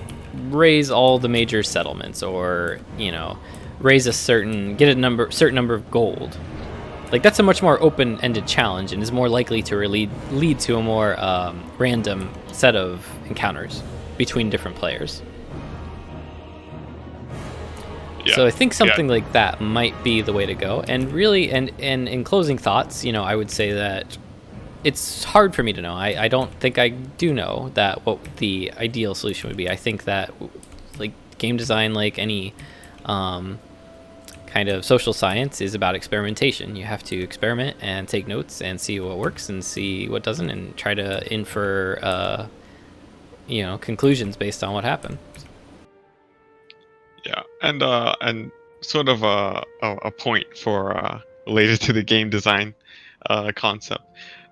raise all the major settlements, or, raise get a certain number of gold. Like, that's a much more open-ended challenge and is more likely to lead to a more random set of encounters between different players. Yeah. So I think something like that might be the way to go. And really, and in closing thoughts, I would say that it's hard for me to know. I don't think I do know that what the ideal solution would be. I think that, like, game design, like any kind of social science, is about experimentation. You have to experiment and take notes and see what works and see what doesn't, and try to infer conclusions based on what happened. Yeah, and sort of a point for related to the game design concept.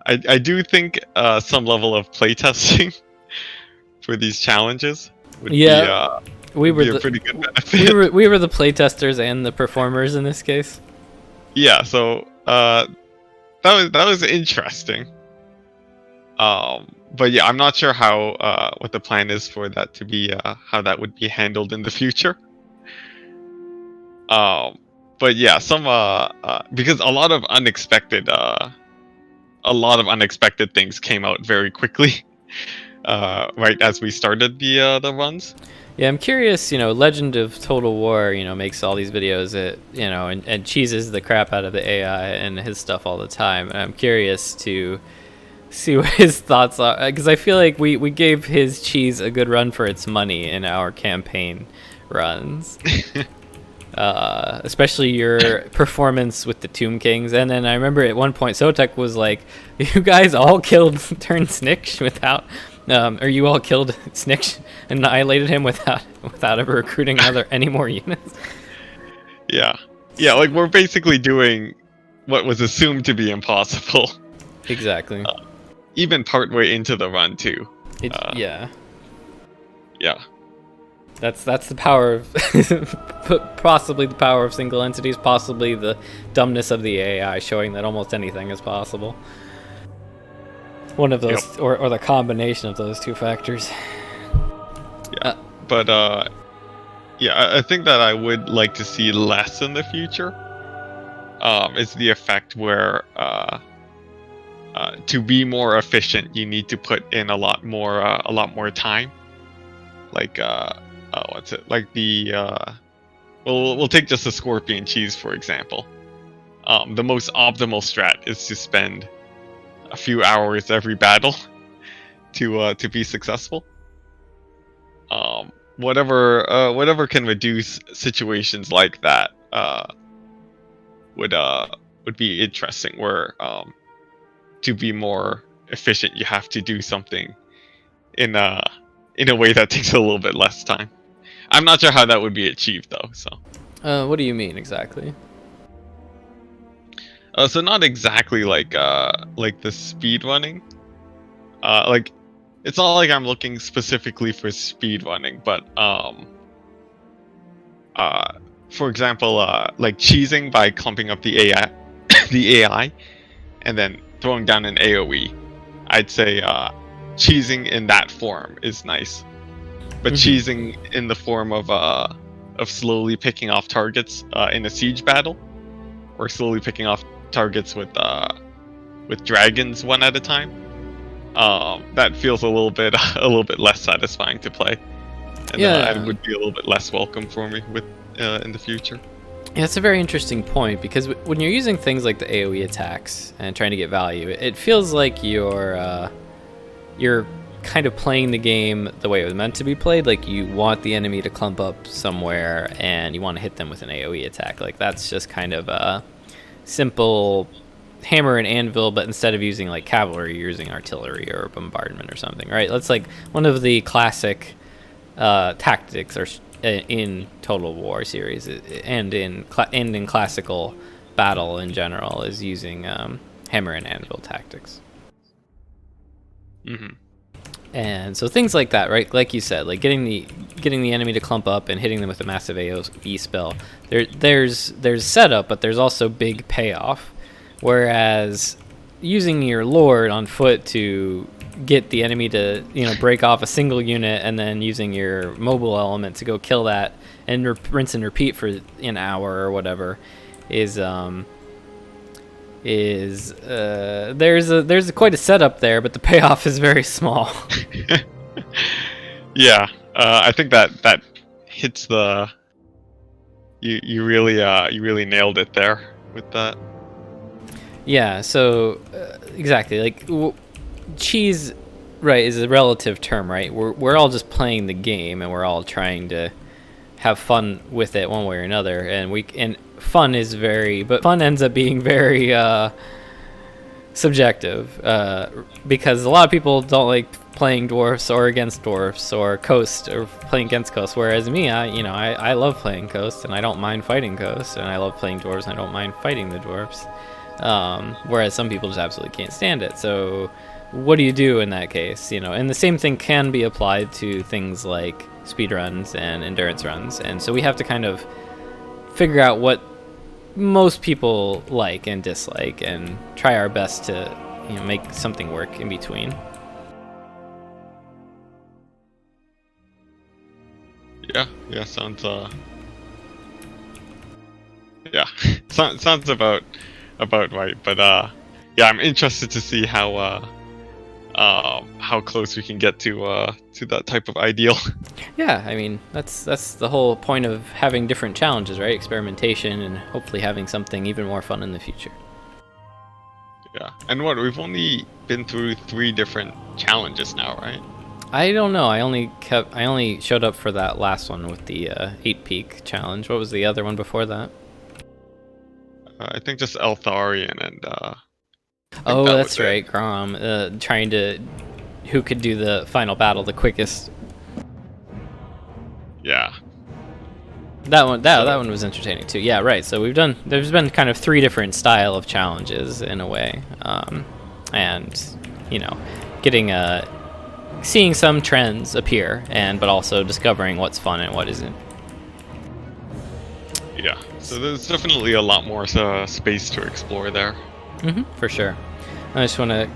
I do think some level of playtesting for these challenges would be a pretty good benefit. We were the playtesters and the performers in this case. Yeah, so that was interesting. But yeah, I'm not sure how what the plan is for that to be how that would be handled in the future. But yeah, some because a lot of unexpected things came out very quickly, right as we started the runs. Yeah, I'm curious. Legend of Total War, makes all these videos that and cheeses the crap out of the AI and his stuff all the time. And I'm curious to see what his thoughts are, because I feel like we gave his cheese a good run for its money in our campaign runs. Especially your performance with the Tomb Kings. And then I remember at one point Sotek was like, you guys all killed Turn Sniksh without or you all killed Sniksh and annihilated him without ever recruiting any more units. Yeah, like we're basically doing what was assumed to be impossible. Exactly. Even partway into the run too. Yeah. That's the power of possibly the power of single entities, possibly the dumbness of the AI showing that almost anything is possible. One of those, yep. or the combination of those two factors. Yeah, but I think that I would like to see less in the future. Is the effect where to be more efficient, you need to put in a lot more time. Like what's it? Like the we'll take just the scorpion cheese for example. The most optimal strat is to spend a few hours every battle to be successful. Whatever can reduce situations like that would be interesting. Where to be more efficient, you have to do something in a way that takes a little bit less time. I'm not sure how that would be achieved though. So. What do you mean exactly? So not exactly like the speed running. Like it's not like I'm looking specifically for speed running, but for example, like cheesing by clumping up the AI, the AI, and then throwing down an AOE. I'd say cheesing in that form is nice, but cheesing in the form of slowly picking off targets in a siege battle, or slowly picking off targets with dragons one at a time, that feels a little bit less satisfying to play, and it would be a little bit less welcome for me with in the future. Yeah, that's a very interesting point, because when you're using things like the AoE attacks and trying to get value, it feels like you're kind of playing the game the way it was meant to be played. Like, you want the enemy to clump up somewhere and you want to hit them with an AoE attack. Like, that's just kind of a simple hammer and anvil, but instead of using like cavalry, you're using artillery or bombardment or something, right? That's like one of the classic tactics or in Total War series, and in classical battle in general, is using hammer and anvil tactics. And so things like that, right? Like you said, like getting the enemy to clump up and hitting them with a massive AoE spell. There's setup, but there's also big payoff. Whereas using your lord on foot to get the enemy to break off a single unit, and then using your mobile element to go kill that and rinse and repeat for an hour or whatever is there's quite a setup there, but the payoff is very small. Yeah, I think that hits the you really nailed it there with that. Yeah, so exactly, like cheese, right, is a relative term, right? We're all just playing the game, and we're all trying to have fun with it one way or another, and fun ends up being very subjective, because a lot of people don't like playing dwarfs or against dwarfs, or coast or playing against coast, whereas me, I love playing coast and I don't mind fighting coast, and I love playing dwarves and I don't mind fighting the dwarfs, whereas some people just absolutely can't stand it. So what do you do in that case? And the same thing can be applied to things like speed runs and endurance runs, and so we have to kind of figure out what most people like and dislike and try our best to make something work in between. Yeah, sounds sounds about right, but yeah, I'm interested to see how close we can get to that type of ideal. Yeah, I mean, that's the whole point of having different challenges, right? Experimentation, and hopefully having something even more fun in the future. Yeah, and we've only been through 3 different challenges now, right? I don't know. I only showed up for that last one with the 8-peak challenge. What was the other one before that? I think just Eltharion and. Oh, that's right, Grom. Trying to, who could do the final battle the quickest. Yeah. That one was entertaining too. Yeah, right. So there's been kind of 3 different style of challenges in a way, and getting seeing some trends appear, but also discovering what's fun and what isn't. Yeah. So there's definitely a lot more space to explore there. For sure. I just want to.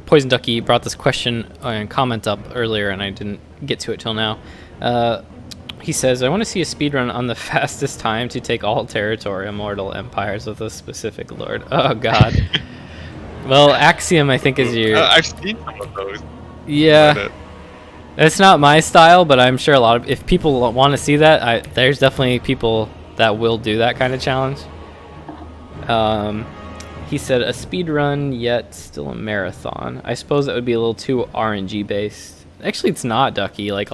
Poison Ducky brought this question and comment up earlier, and I didn't get to it till now. He says, "I want to see a speedrun on the fastest time to take all territorial mortal empires with a specific lord." Oh God. Well, Axiom, I think, is your. I've seen some of those. Yeah. It's not my style, but I'm sure if people want to see that, there's definitely people that will do that kind of challenge. He said a speed run, yet still a marathon. I suppose that would be a little too RNG based. Actually, it's not, Ducky. Like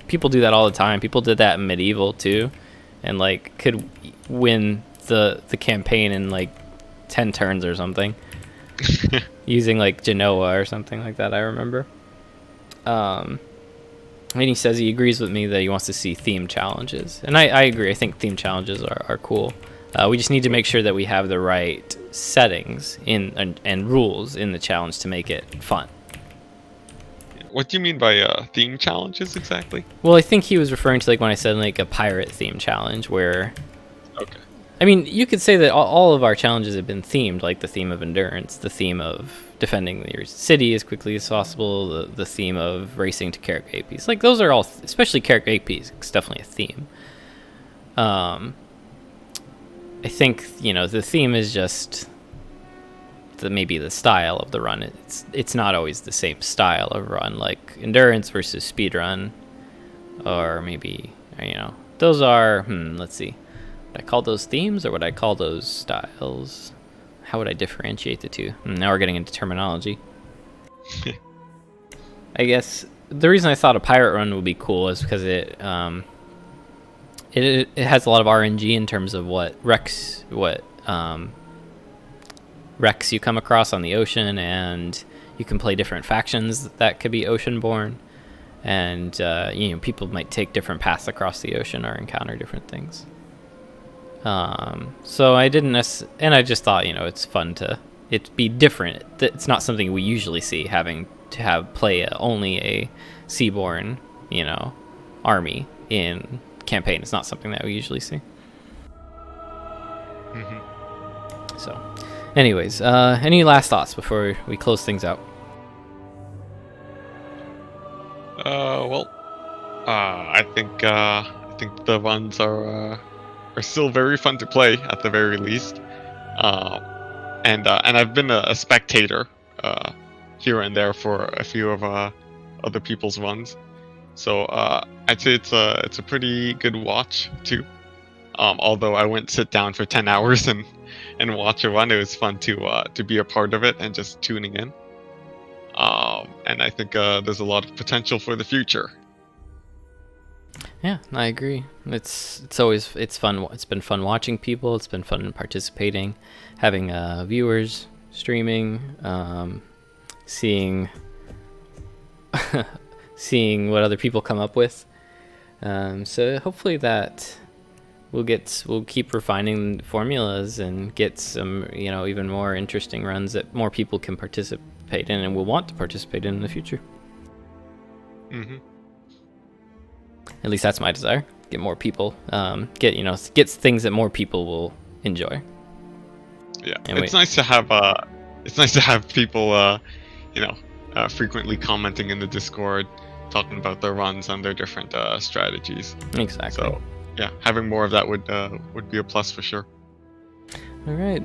people do that all the time. People did that in Medieval too, and could win the campaign in 10 turns or something. using like Genoa or something like that. I remember. And he says he agrees with me that he wants to see theme challenges, and I agree. I think theme challenges are cool. We just need to make sure that we have the right settings and rules in the challenge to make it fun. What do you mean by theme challenges exactly? Well, I think he was referring to like when I said like a pirate theme challenge where... Okay. I mean, you could say that all of our challenges have been themed, like the theme of endurance, the theme of defending your city as quickly as possible, the theme of racing to Carrick APs. Like, those are all, especially Carrick APs, it's definitely a theme. I think, you know, the theme is just maybe the style of the run. It's not always the same style of run, like endurance versus speed run, or maybe, you know, those are, let's see. Would I call those themes or would I call those styles? How would I differentiate the two? Now we're getting into terminology. I guess the reason I thought a pirate run would be cool is because it has a lot of RNG in terms of what wrecks you come across on the ocean, and you can play different factions that could be ocean-born, and you know, people might take different paths across the ocean or encounter different things. So I didn't and I just thought, you know, it's fun to it be different. It's not something we usually see, having to play only a seaborne, you know, army in campaign. It's not something that we usually see. Mm-hmm. So, anyways, any last thoughts before we close things out? Well, I think the runs are still very fun to play at the very least, and I've been a spectator here and there for a few of other people's runs, so I'd say it's a pretty good watch too. Although I wouldn't sit down for 10 hours and watch a run, it was fun to be a part of it and just tuning in. And I think there's a lot of potential for the future. Yeah, I agree. It's fun. It's been fun watching people. It's been fun participating, having viewers, streaming, seeing seeing what other people come up with. So hopefully that we'll keep refining formulas and get some, you know, even more interesting runs that more people can participate in and will want to participate in the future. Mm-hmm. At least that's my desire. Get more people. Get things that more people will enjoy. Yeah, and it's nice to have people, frequently commenting in the Discord, talking about their runs and their different strategies. Exactly. So, yeah, having more of that would be a plus for sure. All right.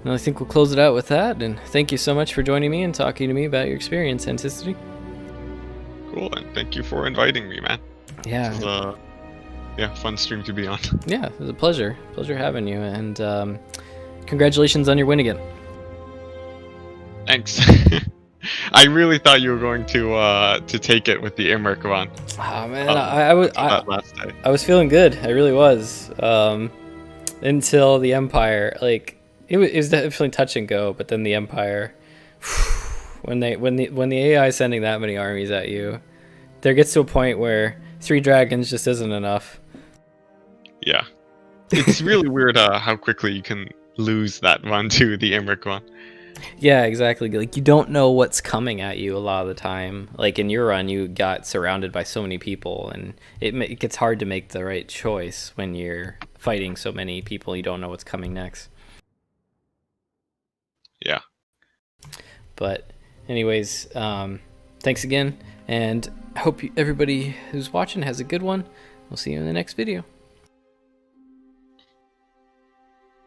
Well, I think we'll close it out with that. And thank you so much for joining me and talking to me about your experience, Enticity. Cool, and thank you for inviting me, man. Yeah. This was fun stream to be on. Yeah, it was a pleasure. Pleasure having you. And congratulations on your win again. Thanks. I really thought you were going to take it with the Imric run. Oh man, I was feeling good. I really was. Until the Empire, like it was definitely touch and go. But then the Empire, when the AI is sending that many armies at you, there gets to a point where 3 dragons just isn't enough. Yeah, it's really weird how quickly you can lose that run to the Imric one. Yeah, exactly. Like, you don't know what's coming at you a lot of the time. Like in your run, you got surrounded by so many people, and it gets hard to make the right choice when you're fighting so many people. You don't know what's coming next. Yeah. But anyways, thanks again, and I hope everybody who's watching has a good one. We'll see you in the next video.